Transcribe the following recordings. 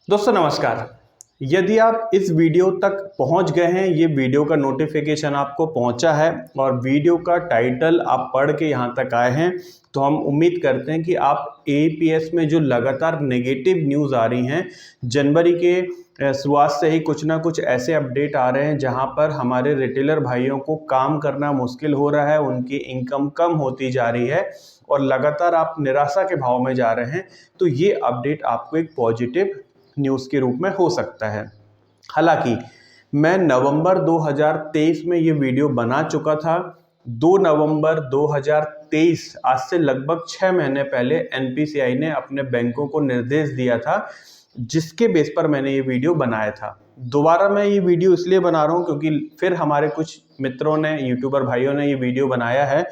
दोस्तों नमस्कार। यदि आप इस वीडियो तक पहुंच गए हैं, ये वीडियो का नोटिफिकेशन आपको पहुंचा है और वीडियो का टाइटल आप पढ़ के यहाँ तक आए हैं, तो हम उम्मीद करते हैं कि आप एपीएस में जो लगातार नेगेटिव न्यूज़ आ रही हैं, जनवरी के शुरुआत से ही कुछ ना कुछ ऐसे अपडेट आ रहे हैं जहां पर हमारे रिटेलर भाइयों को काम करना मुश्किल हो रहा है, उनकी इनकम कम होती जा रही है और लगातार आप निराशा के भाव में जा रहे हैं। तो ये अपडेट आपको एक पॉजिटिव न्यूज़ के रूप में हो सकता है। हालांकि मैं नवंबर 2023 में ये वीडियो बना चुका था। 2 नवंबर 2023 आज से लगभग 6 महीने पहले एनपीसीआई ने अपने बैंकों को निर्देश दिया था, जिसके बेस पर मैंने ये वीडियो बनाया था। दोबारा मैं ये वीडियो इसलिए बना रहा हूँ क्योंकि फिर हमारे कुछ मित्रों ने, यूट्यूबर भाइयों ने ये वीडियो बनाया है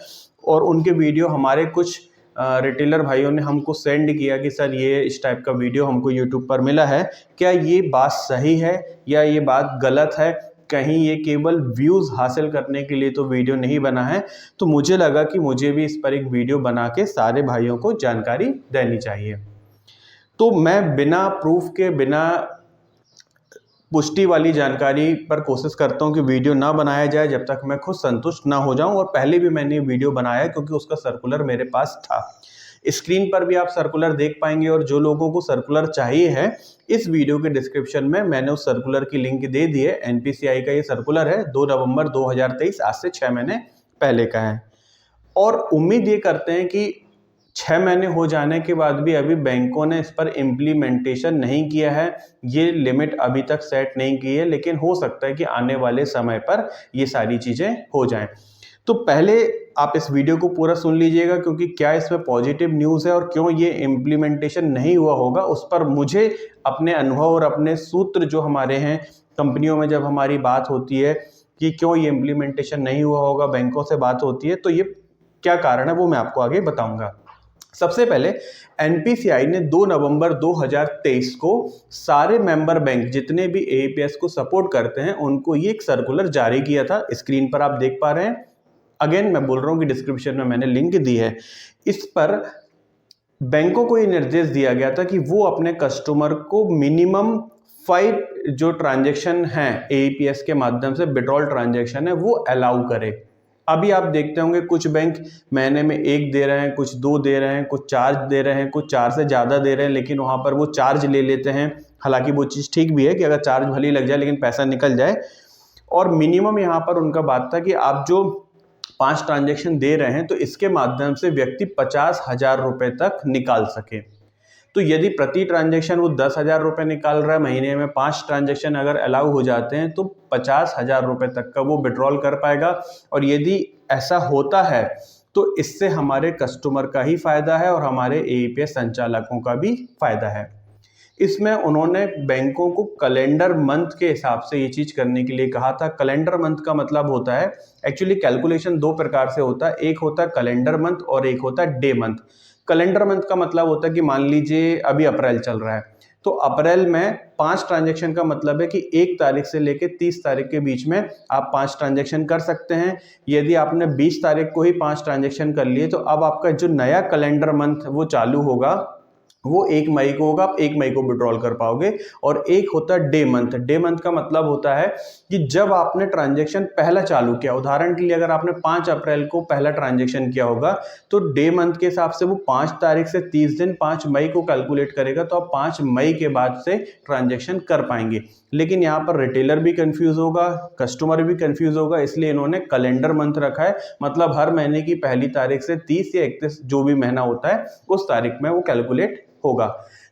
और उनके वीडियो हमारे कुछ रिटेलर भाइयों ने हमको सेंड किया कि सर ये इस टाइप का वीडियो हमको यूट्यूब पर मिला है, क्या ये बात सही है या ये बात गलत है, कहीं ये केवल व्यूज़ हासिल करने के लिए तो वीडियो नहीं बना है। तो मुझे लगा कि मुझे भी इस पर एक वीडियो बना के सारे भाइयों को जानकारी देनी चाहिए। तो मैं बिना प्रूफ के, बिना पुष्टि वाली जानकारी पर कोशिश करता हूं कि वीडियो ना बनाया जाए जब तक मैं खुद संतुष्ट ना हो जाऊं। और पहले भी मैंने वीडियो बनाया क्योंकि उसका सर्कुलर मेरे पास था। स्क्रीन पर भी आप सर्कुलर देख पाएंगे और जो लोगों को सर्कुलर चाहिए है, इस वीडियो के डिस्क्रिप्शन में मैंने उस सर्कुलर की लिंक दे दी है। एनपीसीआई का ये सर्कुलर है, 2 नवंबर 2023, आज से 6 महीने पहले का है। और उम्मीद ये करते हैं कि 6 महीने हो जाने के बाद भी अभी बैंकों ने इस पर इम्प्लीमेंटेशन नहीं किया है, ये लिमिट अभी तक सेट नहीं की है, लेकिन हो सकता है कि आने वाले समय पर ये सारी चीज़ें हो जाएं। तो पहले आप इस वीडियो को पूरा सुन लीजिएगा क्योंकि क्या इसमें पॉजिटिव न्यूज़ है और क्यों ये इम्प्लीमेंटेशन नहीं हुआ होगा, उस पर मुझे अपने अनुभव और अपने सूत्र जो हमारे हैं कंपनियों में, जब हमारी बात होती है कि क्यों ये इम्प्लीमेंटेशन नहीं हुआ होगा, बैंकों से बात होती है, तो ये क्या कारण है वो मैं आपको आगे बताऊंगा। सबसे पहले एनपीसीआई ने 2 नवंबर 2023 को सारे मेंबर बैंक जितने भी एपीएस को सपोर्ट करते हैं उनको ये एक सर्कुलर जारी किया था। स्क्रीन पर आप देख पा रहे हैं। अगेन मैं बोल रहा हूं कि डिस्क्रिप्शन में मैंने लिंक दी है। इस पर बैंकों को ये निर्देश दिया गया था कि वो अपने कस्टमर को मिनिमम 5 जो ट्रांजैक्शन है एपीएस के माध्यम से, विड्रॉल ट्रांजैक्शन है, वो अलाउ करे। अभी आप देखते होंगे कुछ बैंक महीने में 1 दे रहे हैं, कुछ 2 दे रहे हैं, कुछ 4 दे रहे हैं, कुछ 4 से ज़्यादा दे रहे हैं, लेकिन वहाँ पर वो चार्ज ले लेते हैं। हालांकि वो चीज़ ठीक भी है कि अगर चार्ज भले ही लग जाए लेकिन पैसा निकल जाए। और मिनिमम यहाँ पर उनका बात था कि आप जो 5 ट्रांजैक्शन दे रहे हैं तो इसके माध्यम से व्यक्ति 50,000 रुपये तक निकाल सके। तो यदि प्रति ट्रांजैक्शन वो 10,000 रुपये निकाल रहा है, महीने में 5 ट्रांजैक्शन अगर अलाउ हो जाते हैं तो 50,000 रुपये तक का वो विड्रॉल कर पाएगा। और यदि ऐसा होता है तो इससे हमारे कस्टमर का ही फायदा है और हमारे एपीएस संचालकों का भी फायदा है। इसमें उन्होंने बैंकों को कैलेंडर मंथ के हिसाब से ये चीज़ करने के लिए कहा था। कैलेंडर मंथ का मतलब होता है, एक्चुअली कैलकुलेशन 2 प्रकार से होता है, एक होता है कैलेंडर मंथ और एक होता है डे मंथ। कैलेंडर मंथ का मतलब होता है कि मान लीजिए अभी अप्रैल चल रहा है, तो अप्रैल में 5 ट्रांजैक्शन का मतलब है कि 1 तारीख से लेकर 30 तारीख के बीच में आप 5 ट्रांजैक्शन कर सकते हैं। यदि आपने 20 तारीख को ही 5 ट्रांजैक्शन कर लिए तो अब आपका जो नया कैलेंडर मंथ वो चालू होगा, वो 1 मई को होगा। आप 1 मई को विड्रॉल कर पाओगे। और एक होता है डे मंथ। डे मंथ का मतलब होता है कि जब आपने ट्रांजैक्शन पहला चालू किया, उदाहरण के लिए अगर आपने 5 अप्रैल को पहला ट्रांजैक्शन किया होगा तो डे मंथ के हिसाब से वो 5 तारीख से 30 दिन 5 मई को कैलकुलेट करेगा, तो आप 5 मई के बाद से ट्रांजैक्शन कर पाएंगे। लेकिन यहाँ पर रिटेलर भी कंफ्यूज होगा, कस्टमर भी कंफ्यूज होगा, इसलिए इन्होंने कैलेंडर मंथ रखा है। मतलब हर महीने की पहली तारीख से 30 या 31 जो भी महीना होता है उस तारीख में वो कैलकुलेट होगा।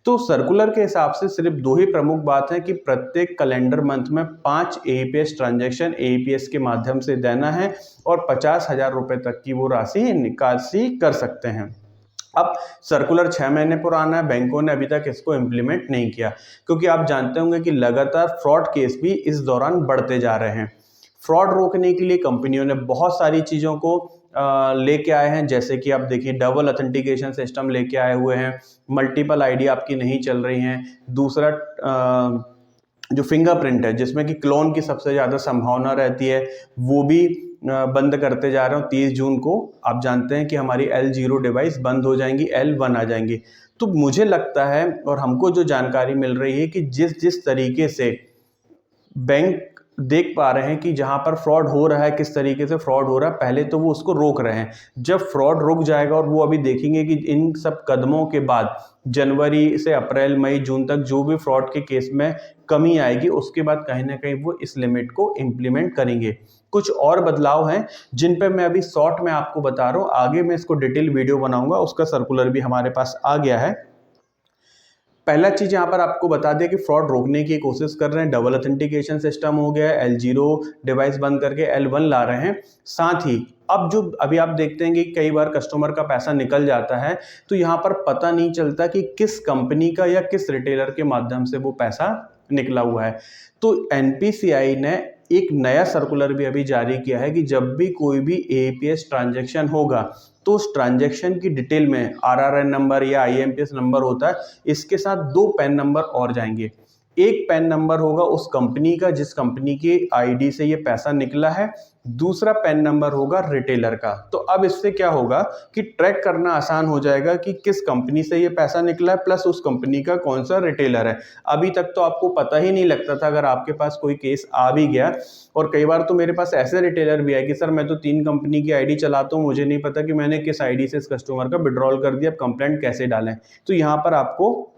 तो सर्कुलर के हिसाब से सिर्फ 2 ही प्रमुख बात है कि प्रत्येक कैलेंडर मंथ में 5 एपीएस ट्रांजैक्शन एपीएस के माध्यम से देना है और 50,000 रुपए तक की वो राशि निकासी कर सकते हैं। अब सर्कुलर 6 महीने पुराना है, बैंकों ने अभी तक इसको इम्प्लीमेंट नहीं किया क्योंकि आप जानते होंगे कि लगातार फ्रॉड केस भी इस दौरान बढ़ते जा रहे हैं। फ्रॉड रोकने के लिए कंपनियों ने बहुत सारी चीज़ों को लेके आए हैं, जैसे कि आप देखिए डबल ऑथेंटिकेशन सिस्टम लेके आए हुए हैं, मल्टीपल आईडी आपकी नहीं चल रही हैं। दूसरा जो फिंगरप्रिंट है जिसमें कि क्लोन की सबसे ज़्यादा संभावना रहती है, वो भी बंद करते जा रहे हो। 30 जून को आप जानते हैं कि हमारी L0 डिवाइस बंद हो जाएंगी, L1 आ जाएंगी। तो मुझे लगता है और हमको जो जानकारी मिल रही है कि जिस तरीके से बैंक देख पा रहे हैं कि जहां पर फ्रॉड हो रहा है, किस तरीके से फ्रॉड हो रहा है, पहले तो वो उसको रोक रहे हैं। जब फ्रॉड रुक जाएगा और वो अभी देखेंगे कि इन सब कदमों के बाद जनवरी से अप्रैल मई जून तक जो भी फ्रॉड के केस में कमी आएगी, उसके बाद कहीं ना कहीं वो इस लिमिट को इम्प्लीमेंट करेंगे। कुछ और बदलाव हैं जिन पे मैं अभी शॉर्ट में आपको बता रहा हूँ, आगे मैं इसको डिटेल वीडियो बनाऊंगा, उसका सर्कुलर भी हमारे पास आ गया है। पहला चीज यहाँ पर आपको बता दें कि फ्रॉड रोकने की कोशिश कर रहे हैं, डबल ऑथेंटिकेशन सिस्टम हो गया है, L0 डिवाइस बंद करके L1 ला रहे हैं। साथ ही अब जो अभी आप देखते हैं कि कई बार कस्टमर का पैसा निकल जाता है, तो यहाँ पर पता नहीं चलता कि किस कंपनी का या किस रिटेलर के माध्यम से वो पैसा निकला हुआ है। तो NPCI ने एक नया सर्कुलर भी अभी जारी किया है कि जब भी कोई भी APS ट्रांजैक्शन होगा तो उस ट्रांजैक्शन की डिटेल में RRN नंबर या IMPS नंबर होता है, इसके साथ 2 पैन नंबर और जाएंगे। एक पैन नंबर होगा उस कंपनी का जिस कंपनी की ID से ये पैसा निकला है, दूसरा पैन नंबर होगा रिटेलर का। तो अब इससे क्या होगा कि ट्रैक करना आसान हो जाएगा कि किस कंपनी से ये पैसा निकला है, प्लस उस कंपनी का कौन सा रिटेलर है। अभी तक तो आपको पता ही नहीं लगता था अगर आपके पास कोई केस आ भी गया। और कई बार तो मेरे पास ऐसे रिटेलर भी है कि सर मैं तो 3 कंपनी की ID चलाता हूँ, मुझे नहीं पता कि मैंने किस ID से इस कस्टमर का विड्रॉल कर दिया, अब कंप्लेंट कैसे डालें। तो यहाँ पर आपको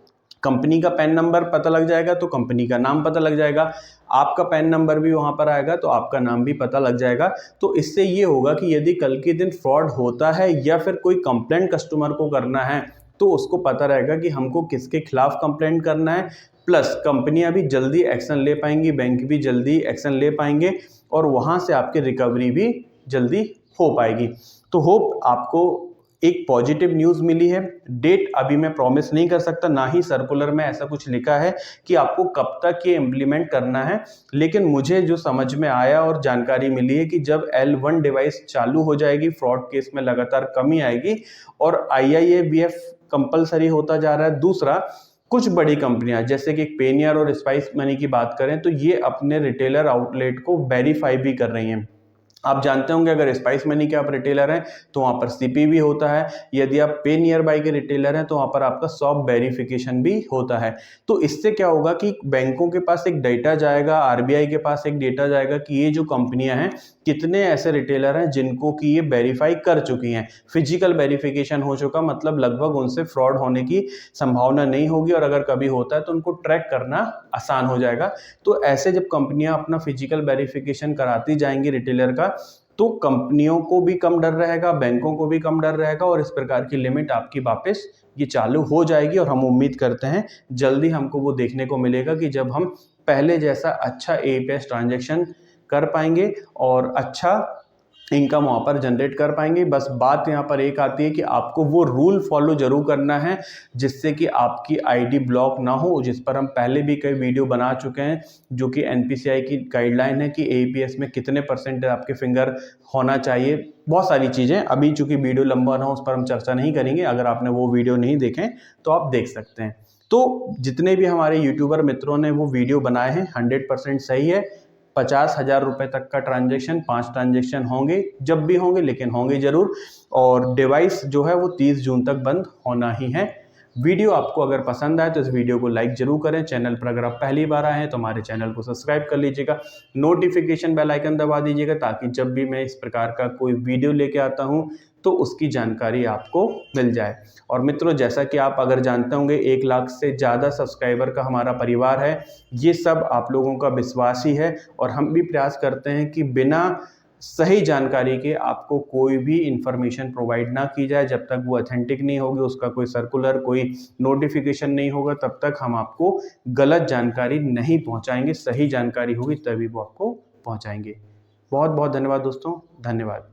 कंपनी का पैन नंबर पता लग जाएगा तो कंपनी का नाम पता लग जाएगा, आपका पैन नंबर भी वहां पर आएगा तो आपका नाम भी पता लग जाएगा। तो इससे ये होगा कि यदि कल के दिन फ्रॉड होता है या फिर कोई कंप्लेंट कस्टमर को करना है तो उसको पता रहेगा कि हमको किसके खिलाफ कंप्लेंट करना है। प्लस कंपनियां भी जल्दी एक्शन ले पाएंगी, बैंक भी जल्दी एक्शन ले पाएंगे और वहां से आपकी रिकवरी भी जल्दी हो पाएगी। तो होप आपको एक पॉजिटिव न्यूज़ मिली है। डेट अभी मैं प्रॉमिस नहीं कर सकता, ना ही सर्कुलर में ऐसा कुछ लिखा है कि आपको कब तक ये इम्प्लीमेंट करना है, लेकिन मुझे जो समझ में आया और जानकारी मिली है कि जब L1 डिवाइस चालू हो जाएगी, फ्रॉड केस में लगातार कमी आएगी और IIABF कंपलसरी होता जा रहा है। दूसरा, कुछ बड़ी कंपनियां जैसे कि पेनियर और स्पाइस मनी की बात करें तो ये अपने रिटेलर आउटलेट को वेरीफाई भी कर रही हैं। आप जानते होंगे अगर स्पाइस मनी के आप रिटेलर हैं तो वहाँ पर CP भी होता है, यदि आप पे नियर बाय के रिटेलर हैं तो वहाँ पर आपका शॉप वेरिफिकेशन भी होता है। तो इससे क्या होगा कि बैंकों के पास एक डेटा जाएगा, RBI के पास एक डेटा जाएगा कि ये जो कंपनियां हैं कितने ऐसे रिटेलर हैं जिनको कि ये वेरीफाई कर चुकी हैं। फिजिकल वेरिफिकेशन हो चुका मतलब लगभग उनसे फ्रॉड होने की संभावना नहीं होगी और अगर कभी होता है तो उनको ट्रैक करना आसान हो जाएगा। तो ऐसे जब कंपनियां अपना फिजिकल वेरिफिकेशन कराती जाएंगी रिटेलर का तो कंपनियों को भी कम डर रहेगा, बैंकों को भी कम डर रहेगा और इस प्रकार की लिमिट आपकी वापस ये चालू हो जाएगी। और हम उम्मीद करते हैं जल्दी हमको वो देखने को मिलेगा कि जब हम पहले जैसा अच्छा APS ट्रांजैक्शन कर पाएंगे और अच्छा इनकम वहाँ पर जनरेट कर पाएंगे। बस बात यहाँ पर एक आती है कि आपको वो रूल फॉलो जरूर करना है जिससे कि आपकी ID ब्लॉक ना हो, जिस पर हम पहले भी कई वीडियो बना चुके हैं, जो कि NPCI की गाइडलाइन है कि APS में कितने % आपके फिंगर होना चाहिए। बहुत सारी चीज़ें, अभी चूंकि वीडियो लंबा ना हो उस पर हम चर्चा नहीं करेंगे, अगर आपने वो वीडियो नहीं देखें तो आप देख सकते हैं। तो जितने भी हमारे यूट्यूबर मित्रों ने वो वीडियो बनाए हैं 100% सही है। 50,000 रुपये तक का ट्रांजैक्शन, 5 ट्रांजैक्शन होंगे, जब भी होंगे लेकिन होंगे जरूर। और डिवाइस जो है वो 30 जून तक बंद होना ही है। वीडियो आपको अगर पसंद आए तो इस वीडियो को लाइक जरूर करें। चैनल पर अगर आप पहली बार आए हैं तो हमारे चैनल को सब्सक्राइब कर लीजिएगा, नोटिफिकेशन बेल आइकन दबा दीजिएगा ताकि जब भी मैं इस प्रकार का कोई वीडियो लेके आता हूं तो उसकी जानकारी आपको मिल जाए। और मित्रों, जैसा कि आप अगर जानते होंगे 1 लाख से ज़्यादा सब्सक्राइबर का हमारा परिवार है। ये सब आप लोगों का विश्वास ही है और हम भी प्रयास करते हैं कि बिना सही जानकारी के आपको कोई भी इंफॉर्मेशन प्रोवाइड ना की जाए। जब तक वो ऑथेंटिक नहीं होगी, उसका कोई सर्कुलर, कोई नोटिफिकेशन नहीं होगा, तब तक हम आपको गलत जानकारी नहीं पहुंचाएंगे। सही जानकारी होगी तभी वो आपको पहुंचाएंगे। बहुत बहुत धन्यवाद दोस्तों, धन्यवाद।